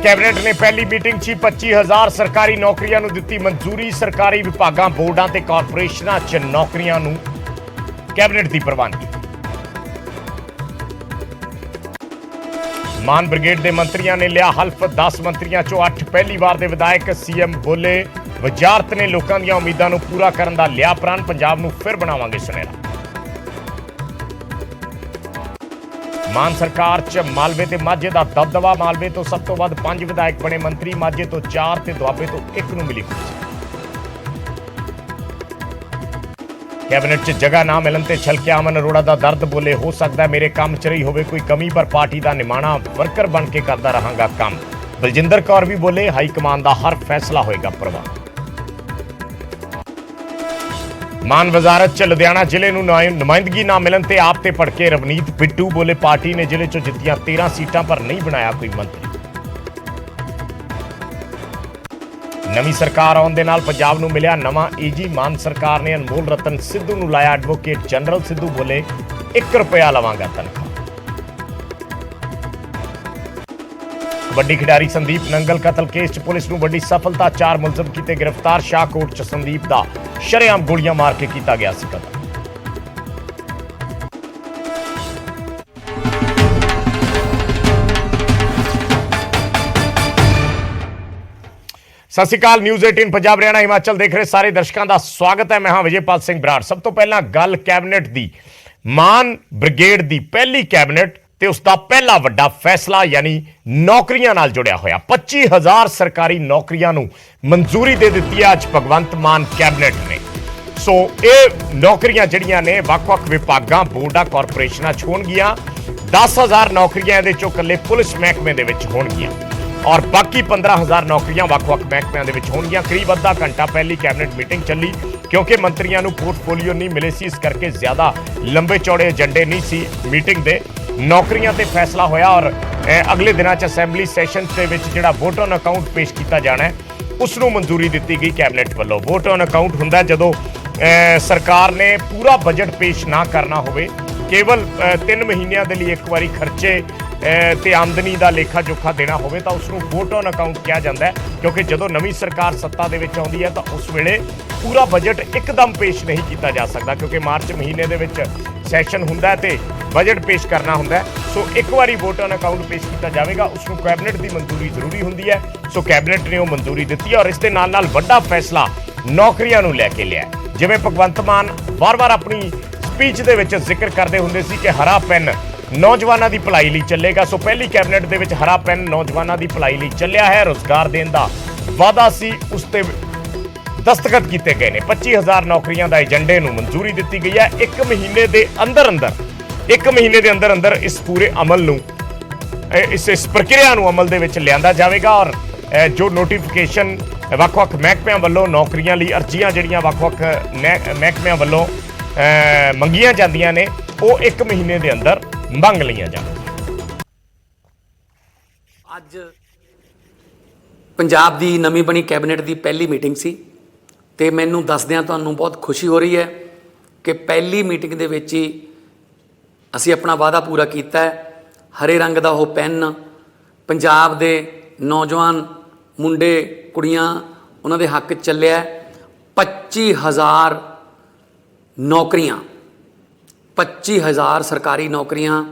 Cabinet ने पहली meeting 'ਚ 25,000 सरकारी नौकरियां ਨੂੰ ਦਿੱਤੀ ਮਨਜ਼ੂਰੀ। सरकारी विभागां बोर्डां ਤੇ ਕਾਰਪੋਰੇਸ਼ਨਾਂ 'ਚ ਨੌਕਰੀਆਂ ਨੂੰ कैबिनेट ਦੀ ਪ੍ਰਵਾਨਗੀ। मान ब्रिगेड के मंत्रियों ने लिया हल्फ। 10 मंत्रियों चों 8 पहली बार के विधायक। सीएम बोले वजारत ने लोगों दी उम्मीदों को पूरा करने का लिया प्रण। पंजाब नूं फिर बनावांगे सुनहरा। मान सरकार च मालवे ते माझे का दबदबा। मालवे तो सब तो वध 5 विधायक बने मंत्री। माझे तो 4 ते दुआबे तो 1 नूं मिली कुर्सी। कैबिनेट च जगह ना मिलन ते छलकिया अमन अरोड़ा का दर्द। बोले हो सकता है मेरे काम च रही होवे कोई कमी, पर पार्टी का निमाणा वर्कर बन के करता रहांगा काम। बलजिंदर कौर भी बोले हाईकमान का हर फैसला होएगा प्रवान। मान वजारत च लुधियाना जिले नूं नुमाइंदगी ना मिलन ते आप ते भड़के रवनीत बिट्टू। बोले पार्टी ने जिले चों जित्तियां 13 सीटां पर नहीं बनाया कोई मंत्री। नवी सरकार आउण दे नाल पंजाब नूं मिलिया नवां एजी। मान सरकार ने अनमोल रतन सिद्धू नूं लाया एडवोकेट जनरल। सिद्धू बोले 1 रुपया लवांगा तनख्वाह। कबड्डी खिडारी संदीप नंगल कतल केस च पुलिस नूं वड्डी सफलता। 4 मुलजम कीते गिरफ्तार। शाहकोट च संदीप दा शरेआम गोलियां मार के कीता गया सी कतल। सत श्री अकाल। न्यूज़ 18 पंजाब हरियाणा हिमाचल देख रहे सारे दर्शकों का स्वागत है। मैं हाँ विजयपाल सिंह बराड़। सब तो पहला गल कैबिनेट दी। मान ब्रिगेड दी पहली कैबिनेट ते उसका पहला वड्डा फैसला यानी नौकरियां नाल जुड़िया होया। 25,000 सरकारी नौकरियां नूं मंजूरी दे दित्ती है अज भगवंत मान कैबिनेट ने। सो ये नौकरियां जड़ियां ने वख-वख विभागां बोर्डां कारपोरेशनां च होणगियां। 10,000 नौकरियां इहदे चों कल्ले पुलिस महकमे दे विच होणगियां और बाकी 15,000 नौकरियां वख-वख महकमिਆਂ ਦੇ ਵਿੱਚ ਹੋਣਗੀਆਂ। करीब अद्धा घंटा पहली कैबिनेट मीटिंग चली क्योंकि मंत्रियों ਨੂੰ पोर्टफोलियो नहीं मिले सी, इस करके ज़्यादा लंबे चौड़े एजेंडे नहीं सी मीटिंग दे। नौकरियां ते फैसला होया और अगले दिनों च असैंबली सैशन के जिहड़ा वोट ऑन अकाउंट पेश किया जाना है उसनूं मंजूरी दी गई कैबिनेट वालों। वोट ऑन अकाउंट हुंदा जदों सरकार ने पूरा बजट पेश ना करना होवे, केवल 3 महीनों के लिए एक बारी खर्चे ते आमदनी का लेखा जोखा देना होवे तां उसनूं वोट ऑन अकाउंट कहा जाता है। क्योंकि जदों नवीं सरकार सत्ता दे विच आउंदी है तां उस वेले पूरा बजट एकदम पेश नहीं किया जा सकता क्योंकि मार्च महीने दे विच सैशन हुंदा है ते बजट पेश करना हुंदा है। सो एक बारी वोट ऑन अकाउंट पेश किया जाएगा, उसनूं कैबिनेट की मंजूरी जरूरी हुंदी है। सो कैबिनेट ने वो मंजूरी दी और इस दे नाल नाल वड्डा फैसला नौकरियां नूं लैके लिया। जिवें भगवंत मान वार-वार अपनी स्पीच दे विच जिक्र करते हुंदे सी कि हरा पेन नौजवानों की भलाई लई चलेगा। सो पहली कैबिनेट दे विच हरा पेन नौजवानों की भलाई लई चलिया है। रोजगार देने का वादा सी, उस ते दस्तखत किए गए हैं। 25,000 नौकरियां का एजेंडे नूं मंजूरी दी गई है। 1 महीने के अंदर अंदर इस पूरे अमल नूं इस प्रक्रिया नूं अमल दे विच लिआंदा जावेगा और जो नोटिफिकेशन वख-वख महकमिਆਂ ਵੱਲੋਂ नौकरियां लई अर्जियां ਜਿਹੜੀਆਂ वख-वख महकमिਆਂ ਵੱਲੋਂ ਮੰਗੀਆਂ ਜਾਂਦੀਆਂ ਨੇ ਉਹ 1 ਮਹੀਨੇ ਦੇ ਅੰਦਰ ਮੰਗ ਲਈਆਂ ਜਾਣਗੀਆਂ। ਅੱਜ ਪੰਜਾਬ ਦੀ ਨਵੀਂ ਬਣੀ ਕੈਬਨਿਟ ਦੀ ਪਹਿਲੀ ਮੀਟਿੰਗ ਸੀ ਤੇ ਮੈਨੂੰ ਦੱਸਦਿਆਂ ਤੁਹਾਨੂੰ ਬਹੁਤ ਖੁਸ਼ੀ ਹੋ ਰਹੀ ਹੈ ਕਿ ਪਹਿਲੀ ਮੀਟਿੰਗ ਦੇ ਵਿੱਚ ਹੀ ਅਸੀਂ ਆਪਣਾ ਵਾਅਦਾ ਪੂਰਾ ਕੀਤਾ ਹੈ। ਹਰੇ ਰੰਗ ਦਾ ਉਹ ਪੈਨ ਪੰਜਾਬ ਦੇ ਨੌਜਵਾਨ ਮੁੰਡੇ ਕੁੜੀਆਂ ਉਹਨਾਂ ਦੇ ਹੱਕ ਚੱਲਿਆ। 25,000 ਨੌਕਰੀਆਂ 25,000 ਸਰਕਾਰੀ ਨੌਕਰੀਆਂ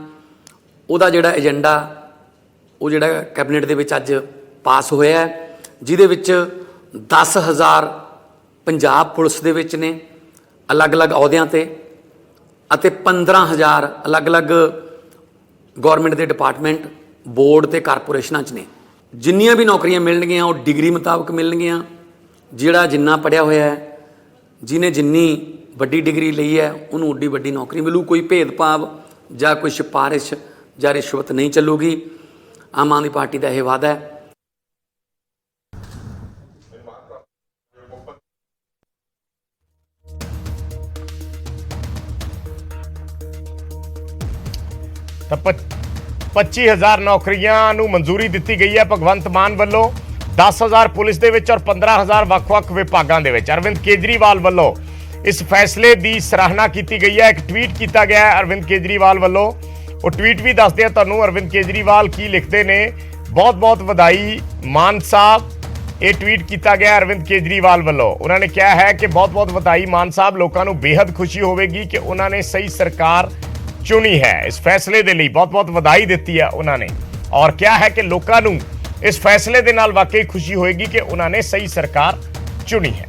ਉਹਦਾ ਜਿਹੜਾ ਏਜੰਡਾ ਉਹ ਜਿਹੜਾ ਕੈਬਨਿਟ ਦੇ ਵਿੱਚ ਅੱਜ ਪਾਸ ਹੋਇਆ ਹੈ, ਜਿਹਦੇ ਵਿੱਚ 10,000 ਪੰਜਾਬ ਪੁਲਿਸ ਦੇ ਵਿੱਚ ਨੇ ਅਲੱਗ-ਅਲੱਗ ਅਹੁਦਿਆਂ ਤੇ ਅਤੇ 15,000 ਅਲੱਗ-ਅਲੱਗ ਗਵਰਨਮੈਂਟ ਦੇ ਡਿਪਾਰਟਮੈਂਟ ਬੋਰਡ ਤੇ ਕਾਰਪੋਰੇਸ਼ਨਾਂ 'ਚ ਨੇ। ਜਿੰਨੀਆਂ ਵੀ ਨੌਕਰੀਆਂ ਮਿਲਣਗੀਆਂ ਉਹ ਡਿਗਰੀ ਮੁਤਾਬਕ ਮਿਲਣਗੀਆਂ। ਜਿਹੜਾ ਜਿੰਨਾ ਪੜ੍ਹਿਆ ਹੋਇਆ ਹੈ, ਜਿਹਨੇ ਜਿੰਨੀ ਵੱਡੀ ਡਿਗਰੀ ਲਈ ਹੈ ਉਹਨੂੰ ਓਡੀ ਵੱਡੀ ਨੌਕਰੀ ਮਿਲੂ। ਕੋਈ ਭੇਦਭਾਵ ਜਾਂ ਕੋਈ ਸਿਫਾਰਿਸ਼ ਜਾਂ ਰਿਸ਼ਵਤ ਨਹੀਂ ਚੱਲੂਗੀ। ਆਮ ਆਦਮੀ ਪਾਰਟੀ ਦਾ ਇਹ ਵਾਅਦਾ ਹੈ। ਤਾਂ 25,000 ਨੌਕਰੀਆਂ ਨੂੰ ਮੰਜ਼ੂਰੀ ਦਿੱਤੀ ਗਈ ਹੈ ਭਗਵੰਤ ਮਾਨ ਵੱਲੋਂ। 10,000 ਪੁਲਿਸ ਦੇ ਵਿੱਚ ਔਰ 15,000 ਵੱਖ-ਵੱਖ ਵਿਭਾਗਾਂ ਦੇ ਵਿੱਚ। ਅਰਵਿੰਦ ਕੇਜਰੀਵਾਲ ਵੱਲੋਂ इस फैसले की सराहना की गई है। एक ट्वीट किया गया है अरविंद केजरीवाल वालों। वो ट्वीट भी दसते हैं तुहानूं। अरविंद केजरीवाल की लिखते ने, ਬਹੁਤ ਬਹੁਤ ਵਧਾਈ ਮਾਨ ਸਾਹਿਬ। ਇਹ ਟਵੀਟ ਕੀਤਾ ਗਿਆ ਅਰਵਿੰਦ ਕੇਜਰੀਵਾਲ ਵੱਲੋਂ। ਉਹਨਾਂ ਨੇ ਕਿਹਾ ਹੈ ਕਿ ਬਹੁਤ ਬਹੁਤ ਵਧਾਈ ਮਾਨ ਸਾਹਿਬ, ਲੋਕਾਂ ਨੂੰ ਬੇहद ਖੁਸ਼ੀ ਹੋਵੇਗੀ ਕਿ ਉਹਨਾਂ ਨੇ ਸਹੀ ਸਰਕਾਰ ਚੁਣੀ ਹੈ। ਇਸ ਫੈਸਲੇ ਦੇ ਲਈ ਬਹੁਤ ਬਹੁਤ ਵਧਾਈ ਦਿੱਤੀ ਹੈ ਉਹਨਾਂ ਨੇ ਔਰ ਕਿਹਾ ਹੈ ਕਿ ਲੋਕਾਂ ਨੂੰ ਇਸ ਫੈਸਲੇ ਦੇ ਨਾਲ ਵਾਕਈ ਖੁਸ਼ੀ ਹੋਏਗੀ ਕਿ ਉਹਨਾਂ ਨੇ ਸਹੀ ਸਰਕਾਰ ਚੁਣੀ ਹੈ।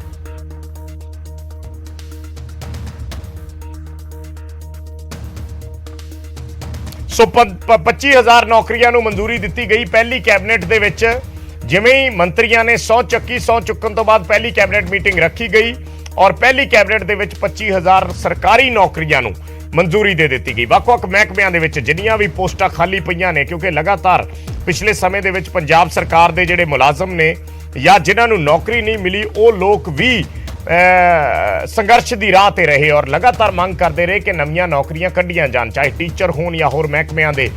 ਸੋ 25,000 ਨੌਕਰੀਆਂ ਨੂੰ ਮਨਜ਼ੂਰੀ ਦਿੱਤੀ ਗਈ ਪਹਿਲੀ ਕੈਬਨਿਟ ਦੇ ਵਿੱਚ। ਜਿਵੇਂ ਹੀ ਮੰਤਰੀਆਂ ਨੇ ਸਹੁੰ ਚੱਕੀ, ਸਹੁੰ ਚੁੱਕਣ ਤੋਂ ਬਾਅਦ ਪਹਿਲੀ ਕੈਬਨਿਟ ਮੀਟਿੰਗ ਰੱਖੀ ਗਈ ਔਰ ਪਹਿਲੀ ਕੈਬਨਿਟ ਦੇ ਵਿੱਚ 25,000 ਸਰਕਾਰੀ ਨੌਕਰੀਆਂ ਨੂੰ ਮਨਜ਼ੂਰੀ ਦੇ ਦਿੱਤੀ ਗਈ। ਵੱਖ-ਵੱਖ ਮਹਿਕਮਿਆਂ ਦੇ ਵਿੱਚ ਜਿੰਨੀਆਂ ਵੀ ਪੋਸਟਾਂ ਖਾਲੀ ਪਈਆਂ ਨੇ, ਕਿਉਂਕਿ ਲਗਾਤਾਰ ਪਿਛਲੇ ਸਮੇਂ ਦੇ ਵਿੱਚ ਪੰਜਾਬ ਸਰਕਾਰ ਦੇ ਜਿਹੜੇ ਮੁਲਾਜ਼ਮ ਨੇ ਜਾਂ ਜਿਨ੍ਹਾਂ ਨੂੰ ਨੌਕਰੀ ਨਹੀਂ ਮਿਲੀ, ਉਹ ਲੋਕ ਵੀ ਸੰਘਰਸ਼ ਦੀ ਰਾਹ ਤੇ ਰਹੇ ਔਰ ਲਗਾਤਾਰ ਮੰਗ ਕਰਦੇ ਰਹੇ ਕਿ ਨਵੀਆਂ ਨੌਕਰੀਆਂ ਕੱਢੀਆਂ ਜਾਣ, ਚਾਹੇ ਟੀਚਰ ਹੋਣ ਜਾਂ ਹੋਰ ਮਹਿਕਮਿਆਂ ਦੇ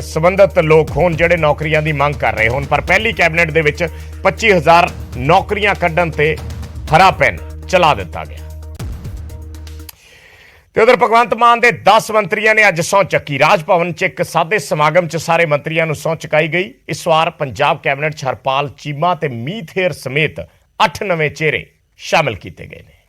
ਸੰਬੰਧਿਤ ਲੋਕ ਹੋਣ ਜਿਹੜੇ ਨੌਕਰੀਆਂ ਦੀ ਮੰਗ ਕਰ ਰਹੇ ਹੋਣ। ਪਰ ਪਹਿਲੀ ਕੈਬਨਿਟ ਦੇ ਵਿੱਚ 25,000 ਨੌਕਰੀਆਂ ਕੱਢਣ ਤੇ ਹਰਾ ਪੈਨ ਚਲਾ ਦਿੱਤਾ ਗਿਆ। ਤੇ ਉਧਰ ਭਗਵੰਤ ਮਾਨ ਦੇ 10 ਮੰਤਰੀਆਂ ਨੇ ਅੱਜ ਸਹੁੰ ਚੱਕੀ। ਰਾਜ ਭਵਨ 'ਚ ਇੱਕ ਸਾਦੇ ਸਮਾਗਮ 'ਚ ਸਾਰੇ ਮੰਤਰੀਆਂ ਨੂੰ ਸਹੁੰ ਚੁਕਾਈ ਗਈ। ਇਸ ਵਾਰ ਪੰਜਾਬ ਕੈਬਨਿਟ 'ਚ ਹਰਪਾਲ ਚੀਮਾ ਤੇ ਮੀਤ ਹੇਰ ਸਮੇਤ 8 ਨਵੇਂ ਚਿਹਰੇ ਸ਼ਾਮਿਲ ਕੀਤੇ ਗਏ ਨੇ।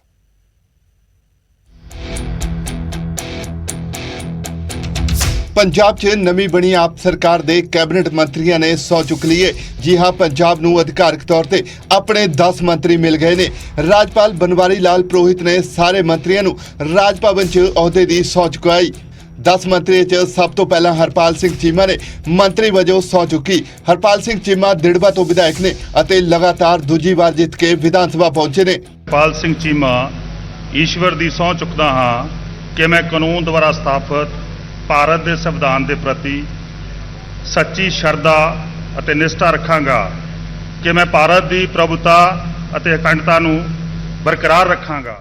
ਪੰਜਾਬ 'ਚ ਨਵੀਂ ਬਣੀ ਆਪ ਸਰਕਾਰ ਦੇ ਕੈਬਨਿਟ ਮੰਤਰੀਆਂ ਨੇ ਸਹੁੰ ਚੁੱਕ ਲਈ ਹੈ। ਜੀ ਹਾਂ, ਪੰਜਾਬ ਨੂੰ ਅਧਿਕਾਰਕ ਤੌਰ ਤੇ ਆਪਣੇ 10 ਮੰਤਰੀ ਮਿਲ ਗਏ ਨੇ। ਰਾਜਪਾਲ ਬਨਵਾਰੀ ਲਾਲ ਪੁਰੋਹਿਤ ਨੇ ਸਾਰੇ ਮੰਤਰੀਆਂ ਨੂੰ ਰਾਜ ਭਵਨ 'ਚ ਅਹੁਦੇ ਦੀ ਸਹੁੰ ਚੁਕਾਈ। 10 ਮੰਤਰੀਆਂ 'ਚ ਸਭ ਤੋਂ ਪਹਿਲਾਂ ਹਰਪਾਲ ਸਿੰਘ ਚੀਮਾ ਨੇ ਮੰਤਰੀ ਵਜੋਂ ਸਹੁੰ ਚੁੱਕੀ। ਹਰਪਾਲ ਸਿੰਘ ਚੀਮਾ ਦਿੜਬਾ ਤੋਂ ਵਿਧਾਇਕ ਨੇ ਅਤੇ ਲਗਾਤਾਰ ਦੂਜੀ ਵਾਰ ਜਿੱਤ ਕੇ ਵਿਧਾਨ ਸਭਾ ਪਹੁੰਚੇ ਨੇ। ਹਰਪਾਲ ਸਿੰਘ ਚੀਮਾ ਈਸ਼ਵਰ ਦੀ ਸਹੁੰ ਚੁੱਕਦਾ ਹਾਂ ਕਿ ਮੈਂ ਕਾਨੂੰਨ ਦੁਆਰਾ ਸਥਾਪਿਤ ਭਾਰਤ ਦੇ ਸੰਵਿਧਾਨ ਦੇ ਪ੍ਰਤੀ ਸੱਚੀ ਸ਼ਰਧਾ ਅਤੇ ਨਿਸ਼ਠਾ ਰੱਖਾਂਗਾ ਕਿ ਮੈਂ ਭਾਰਤ ਦੀ ਪ੍ਰਭੂਤਾ ਅਤੇ ਅਖੰਡਤਾ ਨੂੰ ਬਰਕਰਾਰ ਰੱਖਾਂਗਾ।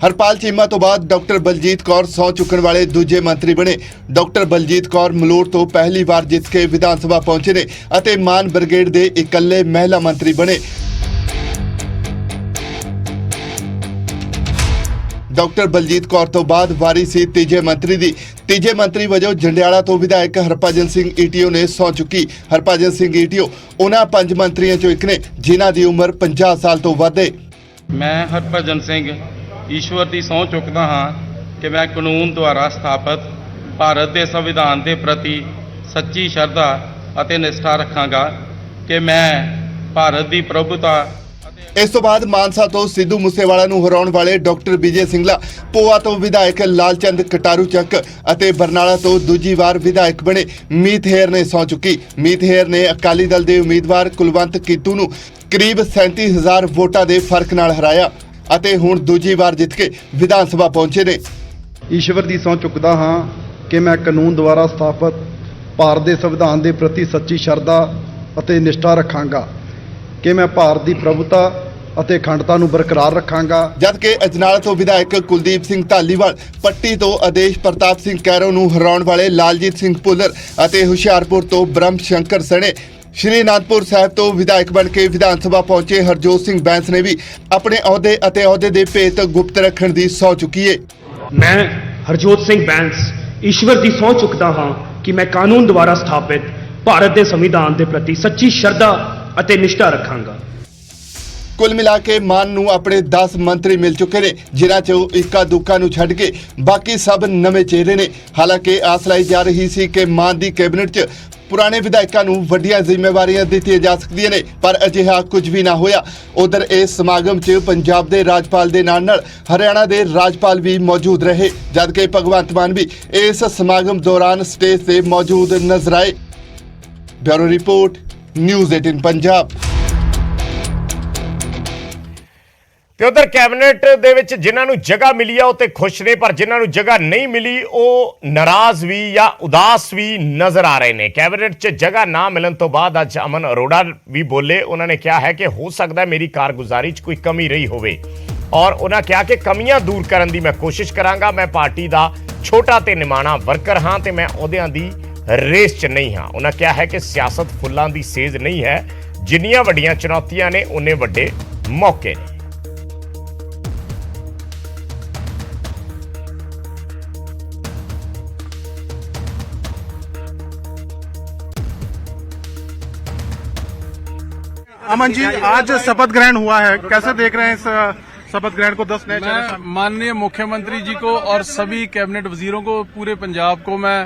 ਹਰਪਾਲ ਚੀਮਾ ਤੋਂ ਬਾਅਦ ਡਾਕਟਰ ਬਲਜੀਤ ਕੌਰ ਸਹੁੰ ਚੁੱਕਣ ਵਾਲੇ ਦੂਜੇ ਮੰਤਰੀ ਬਣੇ। ਡਾਕਟਰ ਬਲਜੀਤ ਕੌਰ ਮਲੋਟ ਤੋਂ ਪਹਿਲੀ ਵਾਰ ਜਿੱਤ ਕੇ ਵਿਧਾਨ ਸਭਾ ਪਹੁੰਚੇ ਨੇ ਅਤੇ ਮਾਨ ਬ੍ਰਿਗੇਡ ਦੇ ਇਕੱਲੇ ਮਹਿਲਾ ਮੰਤਰੀ ਬਣੇ। ਡਾਕਟਰ ਬਲਜੀਤ ਕੌਰ ਤੋਂ ਬਾਅਦ ਵਾਰੀ ਸੀ ਤੀਜੇ ਮੰਤਰੀ ਦੀ। ਤੀਜੇ ਮੰਤਰੀ ਵਜੋਂ ਜੰਡਿਆਲਾ ਤੋਂ ਵਿਧਾਇਕ ਹਰਭਜਨ ਸਿੰਘ ਈਟੀਓ ਨੇ ਸਹੁੰ ਚੁੱਕੀ। ਹਰਭਜਨ ਸਿੰਘ ਈਟੀਓ ਉਹਨਾਂ 5 ਮੰਤਰੀਆਂ ਚੋਂ ਇੱਕ ਨੇ ਜਿਨ੍ਹਾਂ ਦੀ ਉਮਰ 50 ਸਾਲ ਤੋਂ ਵੱਧ ਹੈ। ਮੈਂ ਹਰਭਜਨ ਸਿੰਘ ਈਸ਼ਵਰ ਦੀ ਸਹੁੰ ਚੁੱਕਦਾ ਹਾਂ ਕਿ ਮੈਂ ਕਾਨੂੰਨ ਦੁਆਰਾ ਸਥਾਪਿਤ ਭਾਰਤ ਦੇ ਸੰਵਿਧਾਨ ਦੇ ਪ੍ਰਤੀ ਸੱਚੀ ਸ਼ਰਧਾ ਅਤੇ ਨਿਸ਼ਠਾ ਰੱਖਾਂਗਾ ਕਿ ਮੈਂ ਭਾਰਤ ਦੀ ਪ੍ਰਭੂਤਾ। ਇਸ ਤੋਂ ਬਾਅਦ ਮਾਨਸਾ ਤੋਂ ਸਿੱਧੂ ਮੂਸੇਵਾਲਾ ਨੂੰ ਹਰਾਉਣ ਵਾਲੇ ਡਾਕਟਰ ਵਿਜੇ ਸਿੰਗਲਾ, ਪੋਆ ਤੋਂ ਵਿਧਾਇਕ ਲਾਲਚੰਦ ਕਟਾਰੂ ਚੱਕ ਅਤੇ ਬਰਨਾਲਾ ਤੋਂ ਦੂਜੀ ਵਾਰ ਵਿਧਾਇਕ ਬਣੇ ਮੀਤ ਹੇਰ ਨੇ ਸਹੁੰ ਚੁੱਕੀ। ਮੀਤ ਹੇਰ ਨੇ ਅਕਾਲੀ ਦਲ ਦੇ ਉਮੀਦਵਾਰ ਕੁਲਵੰਤ ਕੀਤੂ ਨੂੰ ਕਰੀਬ 37,000 ਵੋਟਾਂ ਦੇ ਫਰਕ ਨਾਲ ਹਰਾਇਆ ਅਤੇ ਹੁਣ ਦੂਜੀ ਵਾਰ ਜਿੱਤ ਕੇ ਵਿਧਾਨ ਸਭਾ ਪਹੁੰਚੇ ਨੇ। ਈਸ਼ਵਰ ਦੀ ਸਹੁੰ ਚੁੱਕਦਾ ਹਾਂ ਕਿ ਮੈਂ ਕਾਨੂੰਨ ਦੁਆਰਾ ਸਥਾਪਿਤ ਭਾਰਤ ਦੇ ਸੰਵਿਧਾਨ ਦੇ ਪ੍ਰਤੀ ਸੱਚੀ ਸ਼ਰਧਾ ਅਤੇ ਨਿਸ਼ਠਾ ਰੱਖਾਂਗਾ ਕਿ ਮੈਂ ਭਾਰਤ ਦੀ ਪ੍ਰਭੂਤਾ ਅਤੇ ਅਖੰਡਤਾ ਨੂੰ ਬਰਕਰਾਰ ਰੱਖਾਂਗਾ। ਜਦਕਿ ਅਜਨਾਲਾ ਤੋਂ ਵਿਧਾਇਕ ਕੁਲਦੀਪ ਸਿੰਘ ਧਾਲੀਵਾਲ, ਪੱਟੀ ਤੋਂ ਆਦੇਸ਼ ਪ੍ਰਤਾਪ ਸਿੰਘ ਕੈਰੋਂ ਨੂੰ ਹਰਾਉਣ ਵਾਲੇ ਲਾਲਜੀਤ ਸਿੰਘ ਭੁੱਲਰ ਅਤੇ ਹੁਸ਼ਿਆਰਪੁਰ ਤੋਂ ਬ੍ਰਹਮ ਸ਼ੰਕਰ ਸਣੇ ਸ਼੍ਰੀ ਅਨੰਦਪੁਰ ਸਾਹਿਬ ਤੋਂ ਵਿਧਾਇਕ ਬਣ ਕੇ ਵਿਧਾਨ ਸਭਾ ਪਹੁੰਚੇ ਹਰਜੋਤ ਸਿੰਘ ਬੈਂਸ ਨੇ ਵੀ ਆਪਣੇ ਅਹੁਦੇ ਅਤੇ ਅਹੁਦੇ ਦੇ ਭੇਤ ਗੁਪਤ ਰੱਖਣ ਦੀ ਸਹੁੰ ਚੁੱਕੀ ਹੈ। ਮੈਂ ਹਰਜੋਤ ਸਿੰਘ ਬੈਂਸ ਈਸ਼ਵਰ ਦੀ ਸਹੁੰ ਚੁੱਕਦਾ ਹਾਂ ਕਿ ਮੈਂ ਕਾਨੂੰਨ ਦੁਆਰਾ ਸਥਾਪਿਤ ਭਾਰਤ ਦੇ ਸੰਵਿਧਾਨ ਦੇ ਪ੍ਰਤੀ ਸੱਚੀ ਸ਼ਰਧਾ ਅਤੇ ਨਿਸ਼ਠਾ ਰੱਖਾਂਗਾ। ਕੁੱਲ ਮਿਲਾ ਕੇ ਮਾਨ ਨੂੰ ਆਪਣੇ 10 ਮੰਤਰੀ ਮਿਲ ਚੁੱਕੇ ਨੇ, ਜਿਨ੍ਹਾਂ 'ਚੋਂ ਇੱਕਾ ਦੁੱਕਾ ਨੂੰ ਛੱਡ ਕੇ ਬਾਕੀ ਸਭ ਨਵੇਂ ਚਿਹਰੇ ਨੇ। ਹਾਲਾਂਕਿ ਆਸ ਲਾਈ ਜਾ ਰਹੀ ਸੀ ਕਿ ਮਾਨ ਦੀ ਕੈਬਨਿਟ 'ਚ ਪੁਰਾਣੇ ਵਿਧਾਇਕਾਂ ਨੂੰ ਵੱਡੀਆਂ ਜ਼ਿੰਮੇਵਾਰੀਆਂ ਦਿੱਤੀਆਂ ਜਾ ਸਕਦੀਆਂ ਨੇ, ਪਰ ਅਜਿਹਾ ਕੁਝ ਵੀ ਨਾ ਹੋਇਆ। ਉਧਰ ਇਸ ਸਮਾਗਮ 'ਚ ਪੰਜਾਬ ਦੇ ਰਾਜਪਾਲ ਦੇ ਨਾਲ ਹਰਿਆਣਾ ਦੇ ਰਾਜਪਾਲ ਵੀ ਮੌਜੂਦ ਰਹੇ, ਜਦਕਿ ਭਗਵੰਤ ਮਾਨ ਵੀ ਇਸ ਸਮਾਗਮ ਦੌਰਾਨ ਸਟੇਜ ਤੇ ਮੌਜੂਦ ਨਜ਼ਰ ਆਏ। Bureau report, news 18 Punjab. ਤੇ ਉਧਰ ਕੈਬਨਿਟ ਦੇ ਵਿੱਚ ਜਿਨ੍ਹਾਂ ਨੂੰ ਜਗ੍ਹਾ ਮਿਲੀ ਆ ਉਹ ਤੇ ਖੁਸ਼ ਨੇ, ਪਰ ਜਿਨ੍ਹਾਂ ਨੂੰ ਜਗ੍ਹਾ ਨਹੀਂ ਮਿਲੀ ਉਹ ਨਾਰਾਜ਼ ਵੀ ਜਾਂ ਉਦਾਸ ਵੀ ਨਜ਼ਰ ਆ ਰਹੇ ਨੇ। ਕੈਬਨਿਟ 'ਚ ਜਗ੍ਹਾ ਨਾ ਮਿਲਣ ਤੋਂ ਬਾਅਦ ਅੱਜ ਅਮਨ ਅਰੋੜਾ ਵੀ ਬੋਲੇ। ਉਹਨਾਂ ਨੇ ਕਿਹਾ ਹੈ ਕਿ ਹੋ ਸਕਦਾ ਮੇਰੀ ਕਾਰਗੁਜ਼ਾਰੀ 'ਚ ਕੋਈ ਕਮੀ ਰਹੀ ਹੋਵੇ ਔਰ ਉਹਨਾਂ ਕਿਹਾ ਕਿ ਕਮੀਆਂ ਦੂਰ ਕਰਨ ਦੀ ਮੈਂ ਕੋਸ਼ਿਸ਼ ਕਰਾਂਗਾ। ਮੈਂ ਪਾਰਟੀ ਦਾ ਛੋਟਾ ਤੇ ਨਿਮਾਣਾ ਵਰਕਰ ਹਾਂ ਤੇ ਮੈਂ ਅਹੁਦਿਆਂ ਦੀ ਰੇਸ 'ਚ ਨਹੀਂ ਹਾਂ। ਉਹਨਾਂ ਕਿਹਾ ਹੈ ਕਿ ਸਿਆਸਤ ਫੁੱਲਾਂ ਦੀ ਸੇਜ ਨਹੀਂ ਹੈ, ਜਿੰਨੀਆਂ ਵੱਡੀਆਂ ਚੁਣੌਤੀਆਂ ਨੇ ਉਨੇ ਵੱਡੇ ਮੌਕੇ ਨੇ। अमन जी, आज शपथ ग्रहण हुआ है, कैसे देख रहे हैं इस शपथ ग्रहण को? 10 नए मैं माननीय मुख्यमंत्री जी को और सभी कैबिनेट वजीरों को, पूरे पंजाब को मैं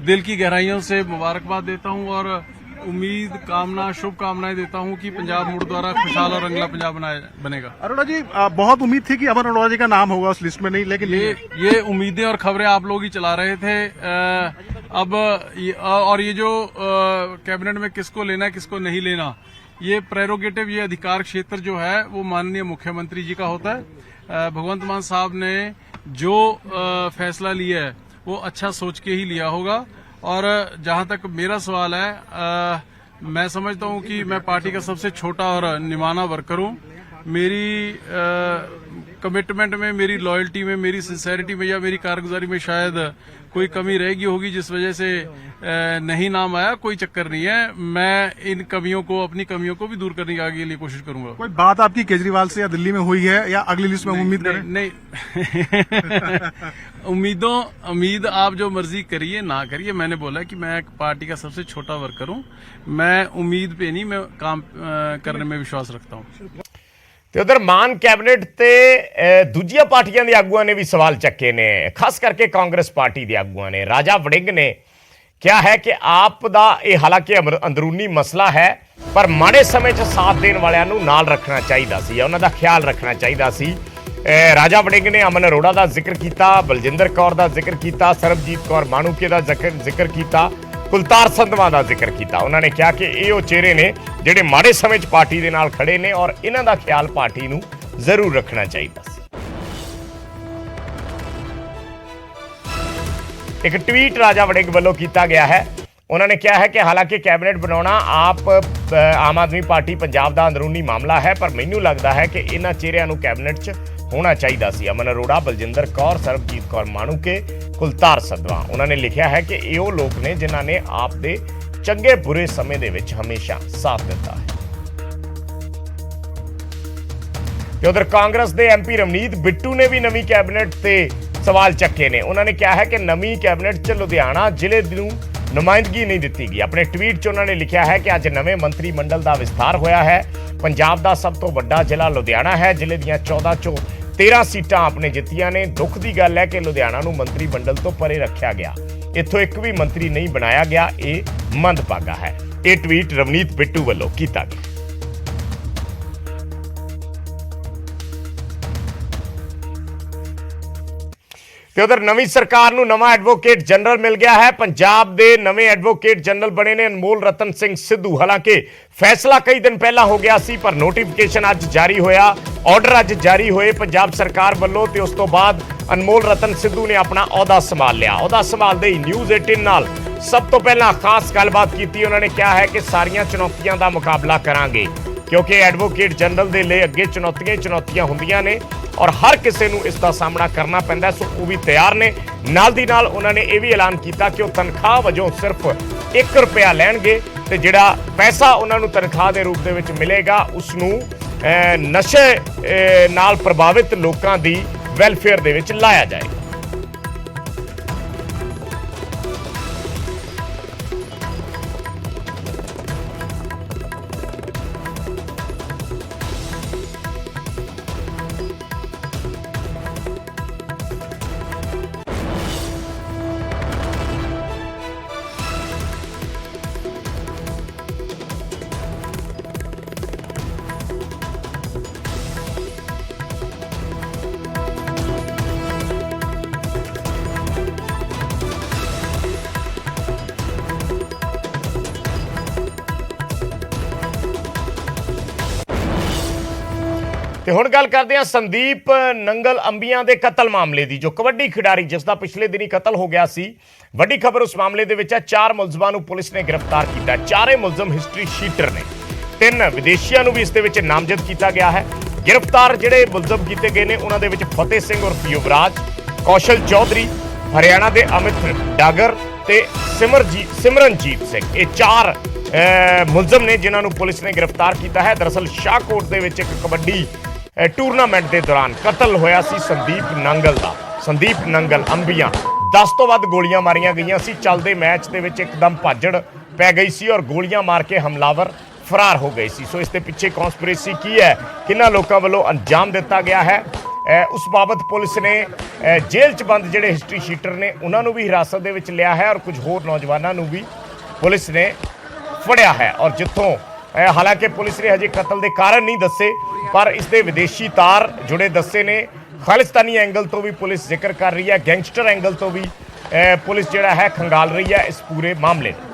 दिल की गहराइयों से मुबारकबाद देता हूं और उम्मीद, कामना, शुभकामनाएं देता हूं कि पंजाब मुड़ द्वारा खुशहाल और रंगला पंजाब बनेगा। अरोड़ा जी, बहुत उम्मीद थी कि अमन अरोड़ा जी का नाम होगा उस लिस्ट में, नहीं, लेकिन ये उम्मीदें और खबरें आप लोग ही चला रहे थे। और ये जो कैबिनेट में किसको लेना है किसको नहीं लेना, ये प्रेरोगेटिव, ये अधिकार क्षेत्र जो है वो माननीय मुख्यमंत्री जी का होता है। भगवंत मान साहब ने जो फैसला लिया है वो अच्छा सोच के ही लिया होगा। और जहां तक मेरा सवाल है, मैं समझता हूं कि मैं पार्टी का सबसे छोटा और निमाना वर्कर हूं। मेरी कमिटमेंट में, मेरी लॉयल्टी में, मेरी सिंसेरिटी में या मेरी कारगुजारी में शायद कोई कमी रहेगी होगी जिस वजह से नहीं नाम आया। कोई चक्कर नहीं है, मैं इन कमियों को, अपनी कमियों को भी दूर करने की आगे लिए कोशिश करूंगा। कोई बात आपकी केजरीवाल से या दिल्ली में हुई है या अगली लिस्ट में उम्मीद करें? नहीं उम्मीद आप जो मर्जी करिए ना करिए, मैंने बोला कि मैं पार्टी का सबसे छोटा वर्कर हूं। मैं उम्मीद पे नहीं, मैं काम करने में विश्वास रखता हूं। ਤੇ ਉਧਰ ਮਾਨ ਕੈਬਨਿਟ ਤੇ ਦੂਜੀਆਂ ਪਾਰਟੀਆਂ ਦੇ ਆਗੂਆਂ ਨੇ ਵੀ ਸਵਾਲ ਚੱਕੇ ਨੇ, ਖਾਸ ਕਰਕੇ ਕਾਂਗਰਸ ਪਾਰਟੀ ਦੇ ਆਗੂਆਂ ਨੇ। ਰਾਜਾ ਵੜਿੰਗ ਨੇ ਕਿਹਾ ਹੈ ਕਿ ਆਪ ਦਾ ਇਹ ਹਾਲਾਂਕਿ ਅੰਦਰੂਨੀ ਮਸਲਾ ਹੈ, ਪਰ ਮਾੜੇ ਸਮੇਂ 'ਚ ਸਾਥ ਦੇਣ ਵਾਲਿਆਂ ਨੂੰ ਨਾਲ ਰੱਖਣਾ ਚਾਹੀਦਾ ਸੀ, ਉਹਨਾਂ ਦਾ ਖਿਆਲ ਰੱਖਣਾ ਚਾਹੀਦਾ ਸੀ। ਰਾਜਾ ਵੜਿੰਗ ਨੇ ਅਮਨ ਅਰੋੜਾ ਦਾ ਜ਼ਿਕਰ ਕੀਤਾ, ਬਲਜਿੰਦਰ ਕੌਰ ਦਾ ਜ਼ਿਕਰ ਕੀਤਾ, ਸਰਬਜੀਤ ਕੌਰ ਮਾਣੂਕੇ ਦਾ ਜ਼ਿਕਰ ਕੀਤਾ, ਕੁਲਤਾਰ ਸੰਧਵਾਂ ਦਾ ਜ਼ਿਕਰ ਕੀਤਾ। ਉਹਨਾਂ ਨੇ ਕਿਹਾ ਕਿ ਇਹ ਉਹ ਚਿਹਰੇ ਨੇ ਜਿਹੜੇ ਮਾੜੇ ਸਮੇਂ 'ਚ ਪਾਰਟੀ ਦੇ ਨਾਲ ਖੜੇ ਨੇ ਔਰ ਇਹਨਾਂ ਦਾ ਖਿਆਲ ਪਾਰਟੀ ਨੂੰ ਜ਼ਰੂਰ ਰੱਖਣਾ ਚਾਹੀਦਾ ਸੀ। ਇੱਕ ਟਵੀਟ ਰਾਜਾ ਵੜਿੰਗ ਵੱਲੋਂ ਕੀਤਾ ਗਿਆ ਹੈ। ਉਹਨਾਂ ਨੇ ਕਿਹਾ ਹੈ ਕਿ ਹਾਲਾਂਕਿ ਕੈਬਨਿਟ ਬਣਾਉਣਾ ਆਮ ਆਦਮੀ ਪਾਰਟੀ ਪੰਜਾਬ ਦਾ ਅੰਦਰੂਨੀ ਮਾਮਲਾ ਹੈ, ਪਰ ਮੈਨੂੰ ਲੱਗਦਾ ਹੈ ਕਿ ਇਹਨਾਂ ਚਿਹਰਿਆਂ ਨੂੰ ਕੈਬਨਿਟ 'ਚ ਹੋਣਾ ਚਾਹੀਦਾ ਸੀ। ਅਮਨ ਅਰੋੜਾ, ਬਲਜਿੰਦਰ ਕੌਰ, ਸਰਬਜੀਤ ਕੌਰ ਮਾਣੂਕੇ, ਕੁਲਤਾਰ ਸੰਧਵਾਂ। ਉਹਨਾਂ ਨੇ ਲਿਖਿਆ ਹੈ ਕਿ ਇਹ ਉਹ ਲੋਕ ਨੇ ਜਿਨ੍ਹਾਂ ਨੇ ਆਪ ਦੇ ਚੰਗੇ ਬੁਰੇ ਸਮੇਂ ਦੇ ਵਿੱਚ ਹਮੇਸ਼ਾ ਸਾਥ ਦਿੱਤਾ ਹੈ। ਤੇ ਉਧਰ ਕਾਂਗਰਸ ਦੇ ਐਮਪੀ ਰਵਨੀਤ ਬਿੱਟੂ ਨੇ ਵੀ ਨਵੀਂ ਕੈਬਨਿਟ ਤੇ ਸਵਾਲ ਚੱਕੇ ਨੇ। ਉਹਨਾਂ ਨੇ ਕਿਹਾ ਹੈ ਕਿ ਨਵੀਂ ਕੈਬਨਿਟ 'ਚ ਲੁਧਿਆਣਾ ਜ਼ਿਲ੍ਹੇ ਨੂੰ ਨੁਮਾਇੰਦਗੀ ਨਹੀਂ ਦਿੱਤੀ ਗਈ। ਆਪਣੇ ਟਵੀਟ 'ਚ ਉਹਨਾਂ ਨੇ ਲਿਖਿਆ ਹੈ ਕਿ ਅੱਜ ਨਵੇਂ ਮੰਤਰੀ ਮੰਡਲ ਦਾ ਵਿਸਥਾਰ ਹੋਇਆ ਹੈ। ਪੰਜਾਬ ਦਾ ਸਭ ਤੋਂ ਵੱਡਾ ਜ਼ਿਲ੍ਹਾ ਲੁਧਿਆਣਾ ਹੈ। ਜ਼ਿਲ੍ਹੇ ਦੀਆਂ 14 ਚੋਂ 13 ਸੀਟਾਂ ਆਪਣੇ ਜਿੱਤੀਆਂ ਨੇ। ਦੁੱਖ ਦੀ ਗੱਲ ਹੈ ਕਿ ਲੁਧਿਆਣਾ ਨੂੰ ਮੰਤਰੀ ਮੰਡਲ ਤੋਂ ਪਰੇ ਰੱਖਿਆ ਗਿਆ, ਇੱਥੋਂ ਇੱਕ ਵੀ ਮੰਤਰੀ ਨਹੀਂ ਬਣਾਇਆ ਗਿਆ। ਇਹ ਮੰਦਭਾਗਾ ਹੈ। ਇਹ ਟਵੀਟ ਰਵਨੀਤ ਬਿੱਟੂ ਵੱਲੋਂ ਕੀਤਾ ਗਿਆ। ਤੇ ਉਧਰ ਨਵੀਂ ਸਰਕਾਰ ਨੂੰ ਨਵਾਂ ਐਡਵੋਕੇਟ ਜਨਰਲ ਮਿਲ ਗਿਆ ਹੈ। ਪੰਜਾਬ ਦੇ ਨਵੇਂ ਐਡਵੋਕੇਟ ਜਨਰਲ ਬਣੇ ਨੇ ਅਨਮੋਲ ਰਤਨ ਸਿੰਘ ਸਿੱਧੂ। ਹਾਲਾਂਕਿ ਫੈਸਲਾ ਕਈ ਦਿਨ ਪਹਿਲਾਂ ਹੋ ਗਿਆ ਸੀ, ਪਰ ਨੋਟੀਫਿਕੇਸ਼ਨ ਅੱਜ ਜਾਰੀ ਹੋਇਆ, ਆਰਡਰ ਅੱਜ ਜਾਰੀ ਹੋਏ ਪੰਜਾਬ ਸਰਕਾਰ ਵੱਲੋਂ। ਤੇ ਉਸ ਤੋਂ ਬਾਅਦ ਅਨਮੋਲ ਰਤਨ ਸਿੱਧੂ ਨੇ ਆਪਣਾ ਅਹੁਦਾ ਸੰਭਾਲ ਲਿਆ। ਅਹੁਦਾ ਸੰਭਾਲਦੇ ਹੀ ਨਿਊਜ਼ 18 ਨਾਲ ਸਭ ਤੋਂ ਪਹਿਲਾਂ ਖਾਸ ਗੱਲਬਾਤ ਕੀਤੀ। ਉਹਨਾਂ ਨੇ ਕਿਹਾ ਹੈ ਕਿ ਸਾਰੀਆਂ ਚੁਣੌਤੀਆਂ ਦਾ ਮੁਕਾਬਲਾ ਕਰਾਂਗੇ, ਕਿਉਂਕਿ ਐਡਵੋਕੇਟ ਜਨਰਲ ਦੇ ਲਈ ਅੱਗੇ ਚੁਣੌਤੀਆਂ ਹੁੰਦੀਆਂ ਨੇ ਔਰ ਹਰ ਕਿਸੇ ਨੂੰ ਇਸ ਦਾ ਸਾਹਮਣਾ ਕਰਨਾ ਪੈਂਦਾ। ਸੋ ਉਹ ਵੀ ਤਿਆਰ ਨੇ। ਨਾਲ ਦੀ ਨਾਲ ਉਹਨਾਂ ਨੇ ਇਹ ਵੀ ਐਲਾਨ ਕੀਤਾ ਕਿ ਉਹ ਤਨਖਾਹ ਵਜੋਂ ਸਿਰਫ 1 ਰੁਪਿਆ ਲੈਣਗੇ ਤੇ ਜਿਹੜਾ ਪੈਸਾ ਉਹਨਾਂ ਨੂੰ ਤਨਖਾਹ ਦੇ ਰੂਪ ਦੇ ਵਿੱਚ ਮਿਲੇਗਾ ਉਸ ਨੂੰ ਨਸ਼ੇ ਨਾਲ ਪ੍ਰਭਾਵਿਤ ਲੋਕਾਂ ਦੀ ਵੈਲਫੇਅਰ ਦੇ ਵਿੱਚ ਲਾਇਆ ਜਾਏਗਾ। ਤੇ ਹੁਣ ਗੱਲ ਕਰਦੇ ਹਾਂ ਸੰਦੀਪ ਨੰਗਲ ਅੰਬੀਆਂ ਦੇ ਕਤਲ ਮਾਮਲੇ ਦੀ। ਜੋ ਕਬੱਡੀ ਖਿਡਾਰੀ ਜਿਸ ਦਾ ਪਿਛਲੇ ਦਿਨੀ ਕਤਲ ਹੋ ਗਿਆ ਸੀ, ਵੱਡੀ ਖਬਰ ਉਸ ਮਾਮਲੇ ਦੇ ਵਿੱਚ ਹੈ। 4 ਮੁਲਜ਼ਮਾਂ ਨੂੰ ਪੁਲਿਸ ਨੇ ਗ੍ਰਿਫਤਾਰ ਕੀਤਾ। ਚਾਰੇ ਮੁਲਜ਼ਮ ਹਿਸਟਰੀ ਸ਼ੀਟਰ ਨੇ। 3 ਵਿਦੇਸ਼ੀਆਂ ਨੂੰ ਵੀ ਇਸ ਦੇ ਵਿੱਚ ਨਾਮਜ਼ਦ ਕੀਤਾ ਗਿਆ ਹੈ। ਗ੍ਰਿਫਤਾਰ ਜਿਹੜੇ ਮੁਲਜ਼ਮ ਕੀਤੇ ਗਏ ਨੇ ਉਹਨਾਂ ਦੇ ਵਿੱਚ ਫਤਿਹ ਸਿੰਘ ਉਰਫ ਯੁਵਰਾਜ, ਕੌਸ਼ਲ ਚੌਧਰੀ, ਹਰਿਆਣਾ ਦੇ ਅਮਿਤ ਡਾਗਰ ਤੇ ਸਿਮਰਨਜੀਤ ਸਿੰਘ। ਇਹ 4 ਮੁਲਜ਼ਮ ਨੇ ਜਿਨ੍ਹਾਂ ਨੂੰ ਪੁਲਿਸ ਨੇ ਗ੍ਰਿਫਤਾਰ ਕੀਤਾ ਹੈ। ਦਰਅਸਲ ਸ਼ਾਹਕੋਟ ਦੇ ਵਿੱਚ ਇੱਕ ਕਬੱਡੀ ਟੂਰਨਾਮੈਂਟ ਦੇ ਦੌਰਾਨ ਕਤਲ ਹੋਇਆ ਸੀ ਸੰਦੀਪ ਨੰਗਲ ਦਾ। ਸੰਦੀਪ ਨੰਗਲ ਅੰਬੀਆਂ 10 ਤੋਂ ਵੱਧ ਗੋਲੀਆਂ ਮਾਰੀਆਂ ਗਈਆਂ ਸੀ। ਚੱਲਦੇ ਮੈਚ ਦੇ ਵਿੱਚ ਇੱਕਦਮ ਭਾਜੜ ਪੈ ਗਈ ਸੀ ਔਰ ਗੋਲੀਆਂ ਮਾਰ ਕੇ ਹਮਲਾਵਰ ਫਰਾਰ ਹੋ ਗਏ ਸੀ। ਸੋ ਇਸ ਦੇ ਪਿੱਛੇ ਕੌਨਸਪੀਰੇਸੀ ਕੀ ਹੈ, ਕਿੰਨਾ ਲੋਕਾਂ ਵੱਲੋਂ ਅੰਜਾਮ ਦਿੱਤਾ ਗਿਆ ਹੈ, ਉਸ ਬਾਬਤ ਪੁਲਿਸ ਨੇ ਜੇਲ੍ਹ 'ਚ ਬੰਦ ਜਿਹੜੇ ਹਿਸਟਰੀ ਸ਼ੀਟਰ ਨੇ ਉਹਨਾਂ ਨੂੰ ਵੀ ਹਿਰਾਸਤ ਦੇ ਵਿੱਚ ਲਿਆ ਹੈ ਔਰ ਕੁਝ ਹੋਰ ਨੌਜਵਾਨਾਂ ਨੂੰ ਵੀ ਪੁਲਿਸ ਨੇ ਫੜਿਆ ਹੈ। ਔਰ ਜਿੱਥੋਂ ਹਾਲਾਂਕਿ ਪੁਲਿਸ ਨੇ ਹਜੇ ਕਤਲ ਦੇ ਕਾਰਨ ਨਹੀਂ ਦੱਸੇ, ਪਰ ਇਸ ਦੇ ਵਿਦੇਸ਼ੀ ਤਾਰ ਜੁੜੇ ਦੱਸੇ ਨੇ। ਖਾਲਿਸਤਾਨੀ ਐਂਗਲ ਤੋਂ ਵੀ ਪੁਲਿਸ ਜ਼ਿਕਰ ਕਰ ਰਹੀ ਹੈ, ਗੈਂਗਸਟਰ ਐਂਗਲ ਤੋਂ ਵੀ ਪੁਲਿਸ ਜਿਹੜਾ ਹੈ ਖੰਗਾਲ ਰਹੀ ਹੈ ਇਸ ਪੂਰੇ ਮਾਮਲੇ ਨੂੰ।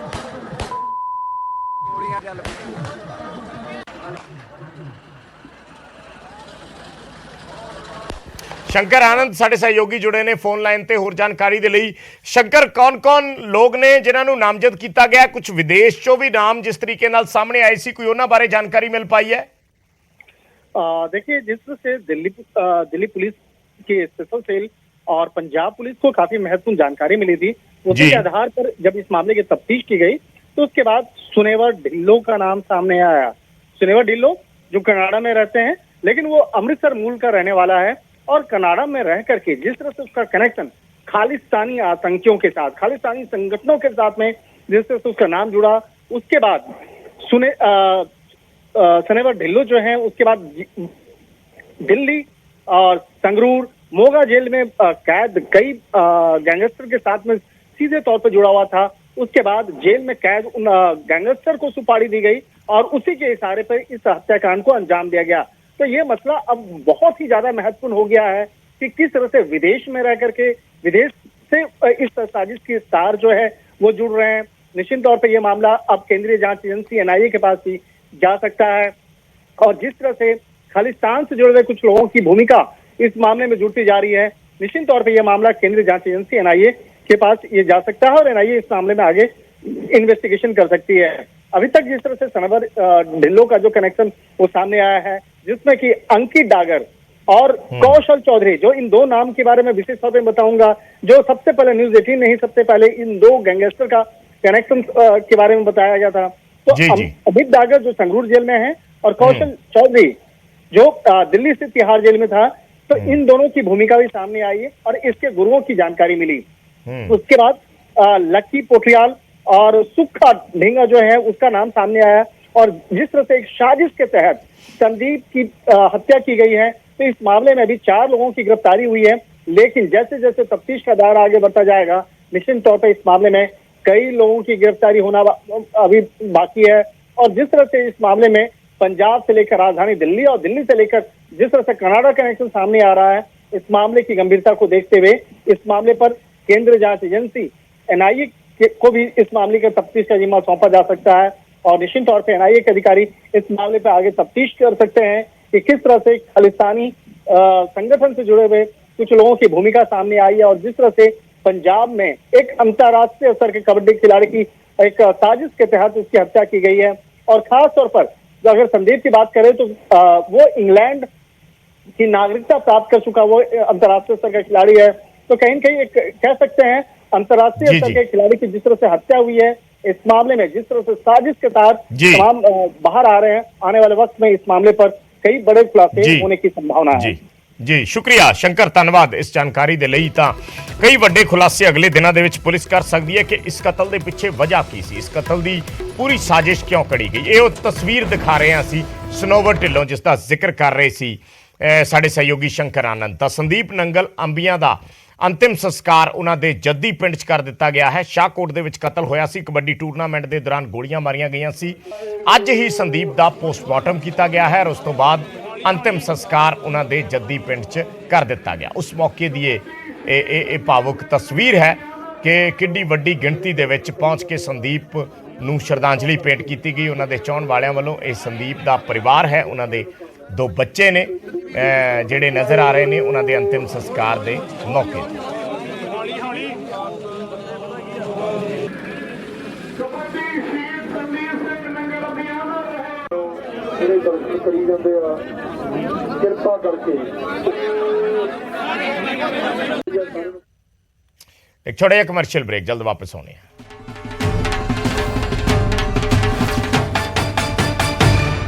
शंकर आनंद साडे सहयोगी जुड़े ने फोन लाइन ते होर जानकारी दे लई। शंकर, कौन कौन लोग ने जिन्हां नूं नामजद किया गया? कुछ विदेश चों भी नाम जिस तरीके नाल सामने आए सी, कोई उन्हां बारे जानकारी मिल पाई है? देखिए, जिस तरह से दिल्ली पुलिस के स्पेशल सेल और पंजाब पुलिस को काफी महत्वपूर्ण जानकारी मिली थी, उसी के आधार पर जब इस मामले की तफ्तीश की गई तो उसके बाद सुनेवर ढिल्लो का नाम सामने आया। सुनेवर ढिल्लो जो कनाडा में रहते हैं, लेकिन वो अमृतसर मूल का रहने वाला है और कनाडा में रह करके जिस तरह से उसका कनेक्शन खालिस्तानी आतंकियों के साथ, खालिस्तानी संगठनों के साथ में जिस तरह से उसका नाम जुड़ा, उसके बाद सुनेवर ढिल्लो जो है उसके बाद दिल्ली और संगरूर मोगा जेल में कैद कई गैंगस्टर के साथ में सीधे तौर पर जुड़ा हुआ था। उसके बाद जेल में कैद उन गैंगस्टर को सुपारी दी गई और उसी के इशारे पर इस हत्याकांड को अंजाम दिया गया। तो ये मसला अब बहुत ही ज्यादा महत्वपूर्ण हो गया है कि किस तरह से विदेश में रह करके विदेश से इस साजिश की तार जो है वो जुड़ रहे हैं। निश्चित तौर पर यह मामला अब केंद्रीय जांच एजेंसी NIA के पास भी जा सकता है और जिस तरह से खालिस्तान से जुड़े हुए कुछ लोगों की भूमिका इस मामले में जुड़ती जा रही है, निश्चित तौर पर यह मामला केंद्रीय जांच एजेंसी NIA के पास ये जा सकता है और NIA इस मामले में आगे इन्वेस्टिगेशन कर सकती है। अभी तक जिस तरह से सुनेवर ढिल्लो का जो कनेक्शन वो सामने आया है, जिसमें कि अंकित डागर और कौशल चौधरी, जो इन दो नाम के बारे में विशेष तौर पर बताऊंगा, जो सबसे पहले न्यूज 18 ने ही सबसे पहले इन दो गैंगस्टर का कनेक्शन के बारे में बताया गया था। तो अमित डागर जो संगरूर जेल में है और कौशल चौधरी जो दिल्ली से तिहाड़ जेल में था, तो इन दोनों की भूमिका भी सामने आई है और इसके गुरुओं की जानकारी मिली। उसके बाद लक्की पोखरियाल और सुखा ढींगा जो है उसका नाम सामने आया और जिस तरह से एक साजिश के तहत संदीप की हत्या की गई है, तो इस मामले में अभी 4 लोगों की गिरफ्तारी हुई है। लेकिन जैसे जैसे तफ्तीश का दायरा आगे बढ़ता जाएगा, निश्चित तौर पर इस मामले में कई लोगों की गिरफ्तारी होना अभी बाकी है। और जिस तरह से इस मामले में पंजाब से लेकर राजधानी दिल्ली और दिल्ली से लेकर जिस तरह से कनाडा कनेक्शन सामने आ रहा है, इस मामले की गंभीरता को देखते हुए इस मामले पर केंद्रीय जांच एजेंसी NIA को भी इस मामले के तफ्तीश का जिम्मा सौंपा जा सकता है और निश्चित तौर पर NIA के अधिकारी इस मामले पर आगे तफ्तीश कर सकते हैं कि किस तरह से खालिस्तानी संगठन से जुड़े हुए कुछ लोगों की भूमिका सामने आई है और जिस तरह से पंजाब में एक अंतर्राष्ट्रीय स्तर के कबड्डी खिलाड़ी की एक साजिश के तहत उसकी हत्या की गई है। और खास तौर पर अगर संदीप की बात करें तो वो इंग्लैंड की नागरिकता प्राप्त कर चुका वो अंतर्राष्ट्रीय स्तर का खिलाड़ी है। तो कहीं न कहीं कह सकते हैं अंतर्राष्ट्रीय स्तर के खिलाड़ी की जिस तरह से हत्या हुई है, इस मामले में जिस तरह से साजिश के तहत तमाम बाहर आ रहे हैं, आने वाले वक्त में इस मामले पर कई बड़े खुलासे होने की संभावना है। जी शुक्रिया शंकर, धन्यवाद इस जानकारी ਦੇ ਲਈ। ਤਾਂ ਕਈ ਵੱਡੇ ਖੁਲਾਸੇ ਅਗਲੇ ਦਿਨਾਂ ਦੇ ਵਿੱਚ ਪੁਲਿਸ ਕਰ ਸਕਦੀ ਹੈ ਕਿ ਇਸ ਕਤਲ ਦੇ ਪਿੱਛੇ ਵਜ੍ਹਾ ਕੀ ਸੀ, ਇਸ ਕਤਲ ਦੀ ਪੂਰੀ ਸਾਜ਼ਿਸ਼ ਕਿਉਂ ਘੜੀ ਗਈ। ਇਹ ਉਹ ਤਸਵੀਰ ਦਿਖਾ ਰਹੇ ਹਾਂ ਅਸੀਂ ਸੁਨੋਵਰ ਢਿੱਲੋਂ ਜਿਸ ਦਾ ਜ਼ਿਕਰ ਕਰ ਰਹੇ ਸੀ ਸਾਡੇ ਸਹਿਯੋਗੀ ਸ਼ੰਕਰ ਆਨੰਦ। ਤਾਂ ਸੰਦੀਪ ਨੰਗਲ ਅੰਬੀਆਂ ਦਾ ਅੰਤਿਮ ਸੰਸਕਾਰ ਉਹਨਾਂ ਦੇ ਜੱਦੀ ਪਿੰਡ 'ਚ ਕਰ ਦਿੱਤਾ ਗਿਆ ਹੈ। ਸ਼ਾਹਕੋਟ ਦੇ ਵਿੱਚ ਕਤਲ ਹੋਇਆ ਸੀ, ਕਬੱਡੀ ਟੂਰਨਾਮੈਂਟ ਦੇ ਦੌਰਾਨ ਗੋਲੀਆਂ ਮਾਰੀਆਂ ਗਈਆਂ ਸੀ। ਅੱਜ ਹੀ ਸੰਦੀਪ ਦਾ ਪੋਸਟਮਾਰਟਮ ਕੀਤਾ ਗਿਆ ਹੈ ਔਰ ਉਸ ਤੋਂ ਬਾਅਦ अंतिम संस्कार उन्होंने जद्दी पिंड च कर दिता गया। उस मौके की ये भावुक तस्वीर है कि किड्डी वड्डी गिणती दे विच पहुँच के संदीप नूं श्रद्धांजलि भेंट की गई। उन्होंने चाहण वालियां वालों ये संदीप का परिवार है, उन्होंने 2 बच्चे ने जिहड़े नज़र आ रहे हैं उन्होंने अंतिम संस्कार के मौके ਕਿਰਪਾ ਕਰਕੇ एक छोटा जिहा कमर्शियल ब्रेक, जल्द वापस होने हैं।